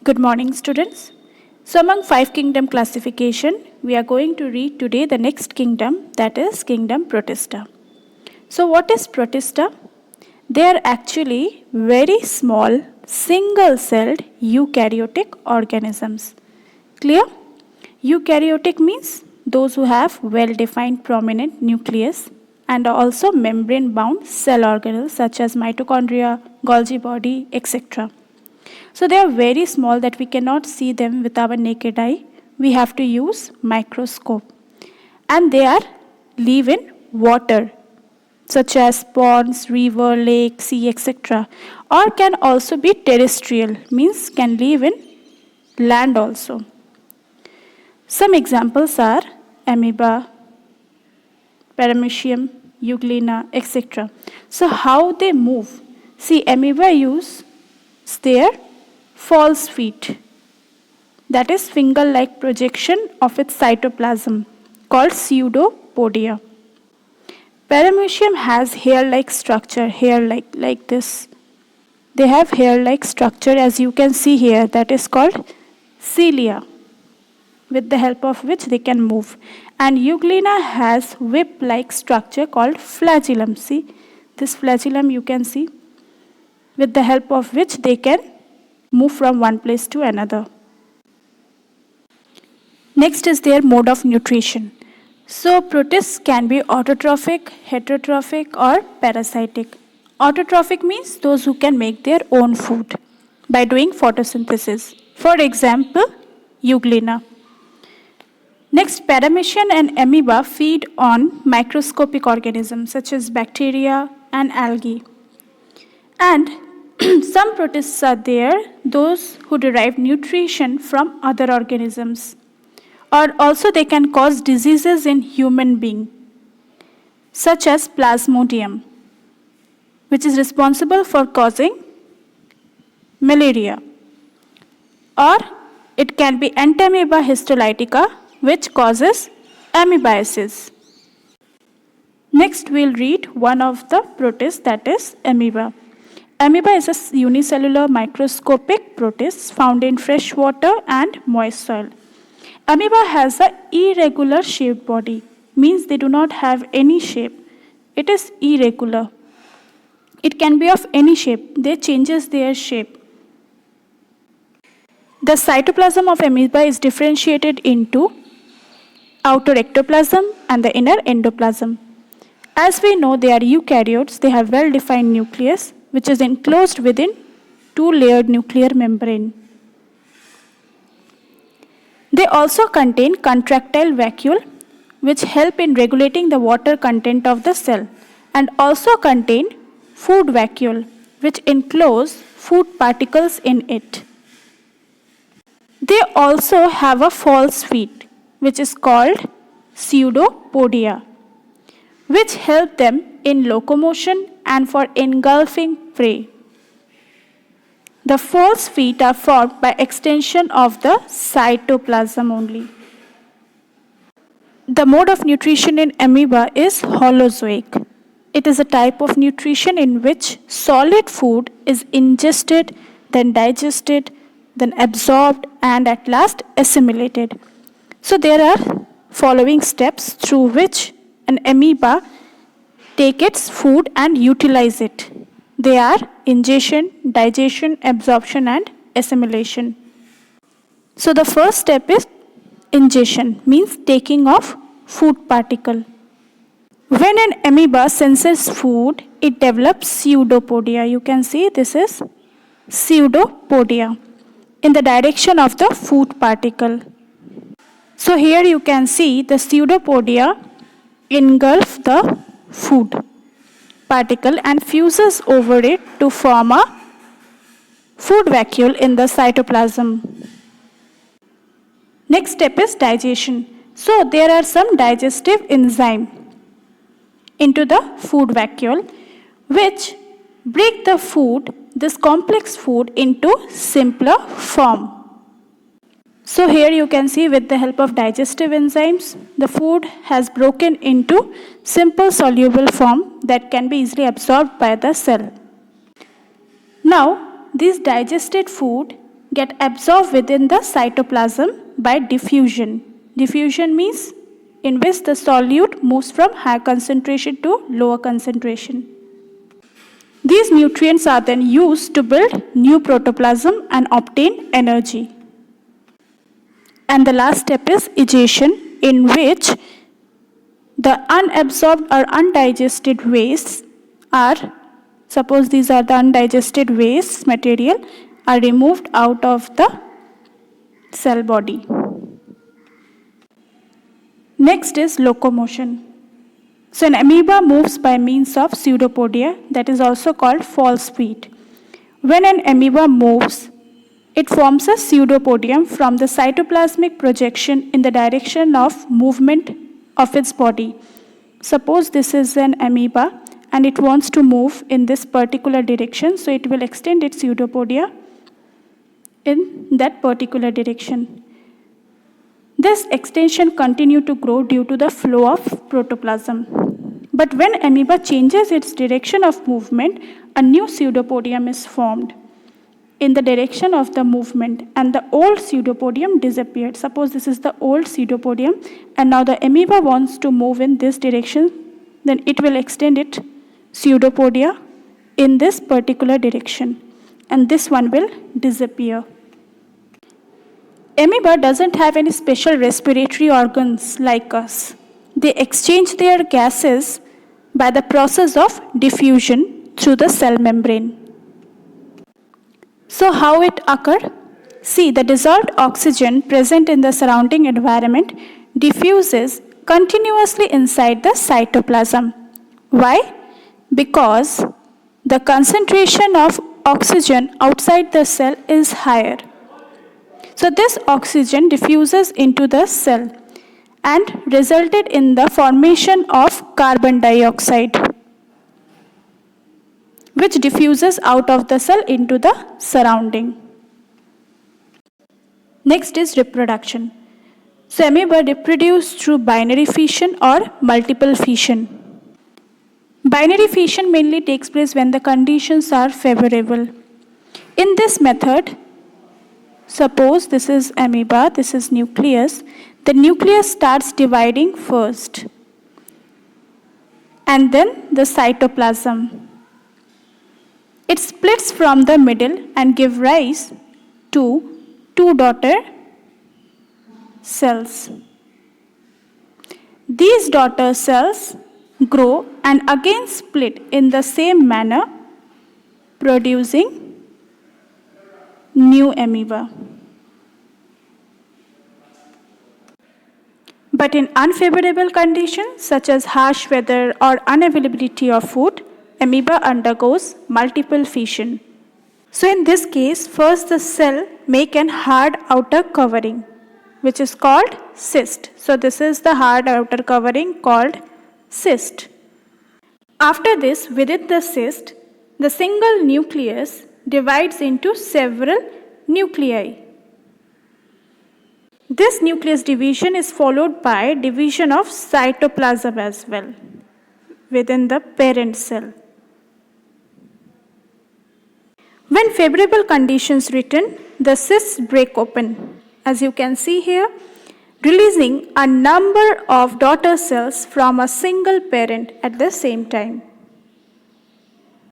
Good morning, students. So, among five kingdom classification, we are going to read today the next kingdom, that is kingdom Protista. So, what is Protista? They are actually very small, single-celled eukaryotic organisms. Clear? Eukaryotic means those who have well-defined prominent nucleus and also membrane-bound cell organelles such as mitochondria, Golgi body, etc. So they are very small that we cannot see them with our naked eye. We have to use microscope. And they live in water, such as ponds, river, lake, sea, etc. Or can also be terrestrial, means can live in land also. Some examples are amoeba, paramecium, euglena, etc. So how they move? See, amoeba use their false feet, that is finger-like projection of its cytoplasm called pseudopodia. Paramecium has hair-like structure, like this. They have hair-like structure as you can see here, that is called cilia, with the help of which they can move. And euglena has whip-like structure called flagellum. See, this flagellum you can see, with the help of which they can move from one place to another. Next is their mode of nutrition. So protists can be autotrophic, heterotrophic or parasitic. Autotrophic means those who can make their own food by doing photosynthesis. For example, euglena. Next, paramecium and amoeba feed on microscopic organisms such as bacteria and algae. And some protists are there, those who derive nutrition from other organisms. Or also they can cause diseases in human being, such as plasmodium, which is responsible for causing malaria. Or it can be Entamoeba histolytica, which causes amoebiasis. Next, we'll read one of the protists, that is amoeba. Amoeba is a unicellular microscopic protist found in fresh water and moist soil. Amoeba has an irregular shaped body, means they do not have any shape. It is irregular. It can be of any shape. They changes their shape. The cytoplasm of amoeba is differentiated into outer ectoplasm and the inner endoplasm. As we know, they are eukaryotes. They have well-defined nucleus, which is enclosed within two-layered nuclear membrane. They also contain contractile vacuole, which help in regulating the water content of the cell, and also contain food vacuole, which enclose food particles in it. They also have a false feet, which is called pseudopodia, which help them in locomotion and for engulfing prey. The false feet are formed by extension of the cytoplasm only. The mode of nutrition in amoeba is holozoic. It is a type of nutrition in which solid food is ingested, then digested, then absorbed, and at last assimilated. So there are following steps through which an amoeba take its food and utilize it. They are ingestion, digestion, absorption, and assimilation. So the first step is ingestion, means taking of food particle. When an amoeba senses food, it develops pseudopodia. You can see this is pseudopodia in the direction of the food particle. So here you can see the pseudopodia engulf the food particle and fuses over it to form a food vacuole in the cytoplasm. Next step is digestion. So there are some digestive enzyme into the food vacuole which break the food, this complex food, into simpler form. So here you can see with the help of digestive enzymes, the food has broken into simple soluble form that can be easily absorbed by the cell. Now, this digested food get absorbed within the cytoplasm by diffusion. Diffusion means in which the solute moves from higher concentration to lower concentration. These nutrients are then used to build new protoplasm and obtain energy. And the last step is egestion, in which the unabsorbed or undigested wastes are, suppose these are the undigested waste material, are removed out of the cell body. Next is locomotion. So an amoeba moves by means of pseudopodia, that is also called false feet. When an amoeba moves, it forms a pseudopodium from the cytoplasmic projection in the direction of movement of its body. Suppose this is an amoeba and it wants to move in this particular direction, so it will extend its pseudopodia in that particular direction. This extension continues to grow due to the flow of protoplasm. But when amoeba changes its direction of movement, a new pseudopodium is formed in the direction of the movement, and the old pseudopodium disappeared. Suppose this is the old pseudopodium, and now the amoeba wants to move in this direction, then it will extend its pseudopodia in this particular direction, and this one will disappear. Amoeba doesn't have any special respiratory organs like us. They exchange their gases by the process of diffusion through the cell membrane. So how it occurs? See, the dissolved oxygen present in the surrounding environment diffuses continuously inside the cytoplasm. Why? Because the concentration of oxygen outside the cell is higher. So this oxygen diffuses into the cell and resulted in the formation of carbon dioxide, which diffuses out of the cell into the surrounding. Next is reproduction. So amoeba reproduce through binary fission or multiple fission. Binary fission mainly takes place when the conditions are favorable. In this method, suppose this is amoeba, this is nucleus. The nucleus starts dividing first, and then the cytoplasm. It splits from the middle and gives rise to two daughter cells. These daughter cells grow and again split in the same manner, producing new amoeba. But in unfavorable conditions such as harsh weather or unavailability of food, amoeba undergoes multiple fission. So in this case, first the cell make an hard outer covering, which is called cyst. So this is the hard outer covering called cyst. After this, within the cyst, the single nucleus divides into several nuclei. This nucleus division is followed by division of cytoplasm as well within the parent cell. When favorable conditions return, the cysts break open, as you can see here, releasing a number of daughter cells from a single parent at the same time.